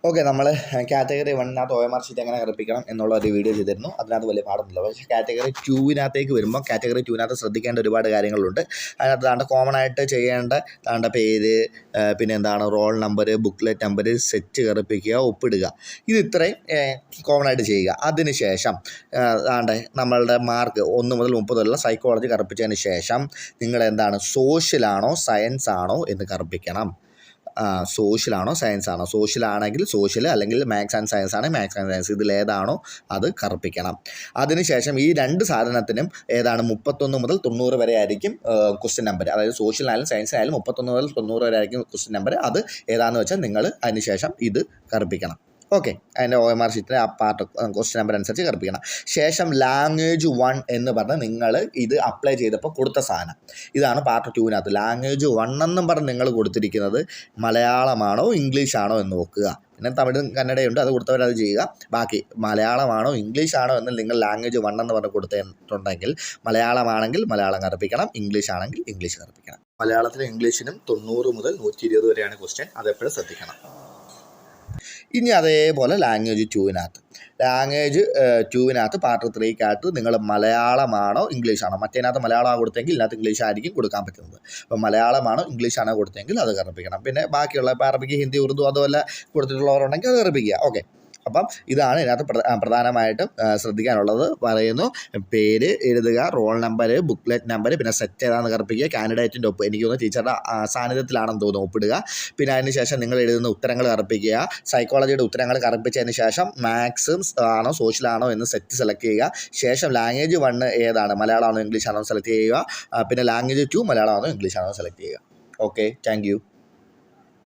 Okay, നമ്മൾ category 1-നകത്ത് OMR sheet എങ്ങനെ കറുപ്പിക്കണം എന്നുള്ള ഒരു വീഡിയോ ചെയ്തിരുന്നു. അതിനകത്ത് വലിയ പാടൊന്നുമില്ല. പക്ഷേ കാറ്റഗറി 2-നകത്തേക്ക് വരുമ്പോൾ കാറ്റഗറി 2-നകത്ത് ശ്രദ്ധിക്കേണ്ട ഒരുപാട് കാര്യങ്ങളുണ്ട്. അതിനകത്ത് കോമൺ ആയിട്ട് ചെയ്യേണ്ട പേര്, പിന്നെ എന്താണ് roll number, booklet number, set കറുപ്പിക്കുക, ഒപ്പിടുക. ഇത് ഇത്രയും കോമൺ ആയിട്ട് ചെയ്യുക. അതിനുശേഷം നമ്മളുടെ മാർക്ക് 1 മുതൽ 30 വരെയുള്ള സൈക്കോളജി കറുപ്പിച്ചതിന് ശേഷം നിങ്ങൾ എന്താണ് സോഷ്യലാണോ സയൻസ് ആണോ എന്ന് കറുപ്പിക്കണം. സോഷ്യലാണോ സയൻസ് ആണോ, സോഷ്യലാണെങ്കിൽ സോഷ്യൽ, അല്ലെങ്കിൽ മാത്സ് ആൻഡ് സയൻസ് ആണെങ്കിൽ മാത്സ് ആൻഡ് സയൻസ്, ഇതിലേതാണോ അത് കറുപ്പിക്കണം. അതിനുശേഷം ഈ രണ്ട് സാധനത്തിനും 31 മുതൽ 90 വരെ ആയിരിക്കും ക്വസ്റ്റ്യൻ നമ്പർ. അതായത് സോഷ്യലായാലും സയൻസ് ആയാലും 31 മുതൽ 90 വരെ ആയിരിക്കും ക്വസ്റ്റ്യൻ നമ്പർ. അത് ഏതാണെന്ന് വെച്ചാൽ നിങ്ങൾ അതിനുശേഷം ഇത് കറുപ്പിക്കണം. ഓക്കെ, അതിൻ്റെ OMR ഷീറ്റിലെ ആ പാർട്ട് ക്വസ്റ്റ്യൻ നമ്പർ അനുസരിച്ച് കറുപ്പിക്കണം. ശേഷം ലാംഗ്വേജ് 1 എന്ന് പറഞ്ഞ് നിങ്ങൾ ഇത് അപ്ലൈ ചെയ്തപ്പോൾ കൊടുത്ത സാധനം ഇതാണ് പാർട്ട് 2-നകത്ത്. ലാംഗ്വേജ് 1 എന്നും പറഞ്ഞ് നിങ്ങൾ കൊടുത്തിരിക്കുന്നത് മലയാളമാണോ ഇംഗ്ലീഷാണോ എന്ന് നോക്കുക. പിന്നെ തമിഴും കന്നഡയുണ്ട്, അത് കൊടുത്തവരത് ചെയ്യുക. ബാക്കി മലയാളമാണോ ഇംഗ്ലീഷാണോ എന്ന് നിങ്ങൾ ലാംഗ്വേജ് 1 എന്ന് പറഞ്ഞ് കൊടുത്തിട്ടുണ്ടെങ്കിൽ മലയാളമാണെങ്കിൽ മലയാളം കറുപ്പിക്കണം, ഇംഗ്ലീഷ് ആണെങ്കിൽ ഇംഗ്ലീഷ് കറുപ്പിക്കണം. മലയാളത്തിലും ഇംഗ്ലീഷിനും 90 മുതൽ 120 വരെയാണ് ക്വസ്റ്റ്യൻ. അതെപ്പോഴും ശ്രദ്ധിക്കണം. ഇനി അതേപോലെ ലാംഗ്വേജ് 2-നകത്ത് പാർട്ട് 3-ക്കകത്ത് നിങ്ങൾ മലയാളമാണോ ഇംഗ്ലീഷാണോ, മറ്റേതിനകത്ത് മലയാളമാണ് കൊടുത്തെങ്കിൽ ഇതിനകത്ത് ഇംഗ്ലീഷ് ആയിരിക്കും കൊടുക്കാൻ പറ്റുന്നത്. അപ്പോൾ മലയാളമാണോ ഇംഗ്ലീഷാണോ കൊടുത്തെങ്കിൽ അത് കറുപ്പിക്കണം. പിന്നെ ബാക്കിയുള്ള ഇപ്പോൾ അറബിക്ക്, ഹിന്ദി, ഉറുദു അതുപോലെ കൊടുത്തിട്ടുള്ളവരുണ്ടെങ്കിൽ അത് കറുപ്പിക്കുക. ഓക്കെ, അപ്പം ഇതാണ് ഇതിനകത്ത് പ്രധാനമായിട്ടും ശ്രദ്ധിക്കാനുള്ളത്. പറയുന്നു, പേര് എഴുതുക, റോൾ നമ്പർ, ബുക്ക്ലെറ്റ് നമ്പർ, പിന്നെ സെറ്റ് ഏതാണെന്ന് കറുപ്പിക്കുക, കാൻഡിഡേറ്റിൻ്റെ ഒപ്പ്, എനിക്ക് തോന്നുന്നു ടീച്ചറുടെ സാന്നിധ്യത്തിലാണെന്ന് തോന്നുന്നു ഒപ്പിടുക. പിന്നെ അതിന് ശേഷം നിങ്ങൾ എഴുതുന്ന ഉത്തരങ്ങൾ കറുപ്പിക്കുക. സൈക്കോളജിയുടെ ഉത്തരങ്ങൾ കറുപ്പിച്ചതിന് ശേഷം മാത്സ് ആണോ സോഷ്യലാണോ എന്ന് സെറ്റ് സെലക്ട് ചെയ്യുക. ശേഷം ലാംഗ്വേജ് 1 ഏതാണ്, മലയാളമാണോ ഇംഗ്ലീഷാണോ സെലക്ട് ചെയ്യുക. പിന്നെ ലാംഗ്വേജ് 2 മലയാളമാണോ ഇംഗ്ലീഷാണോ സെലക്ട് ചെയ്യുക. Okay, thank you.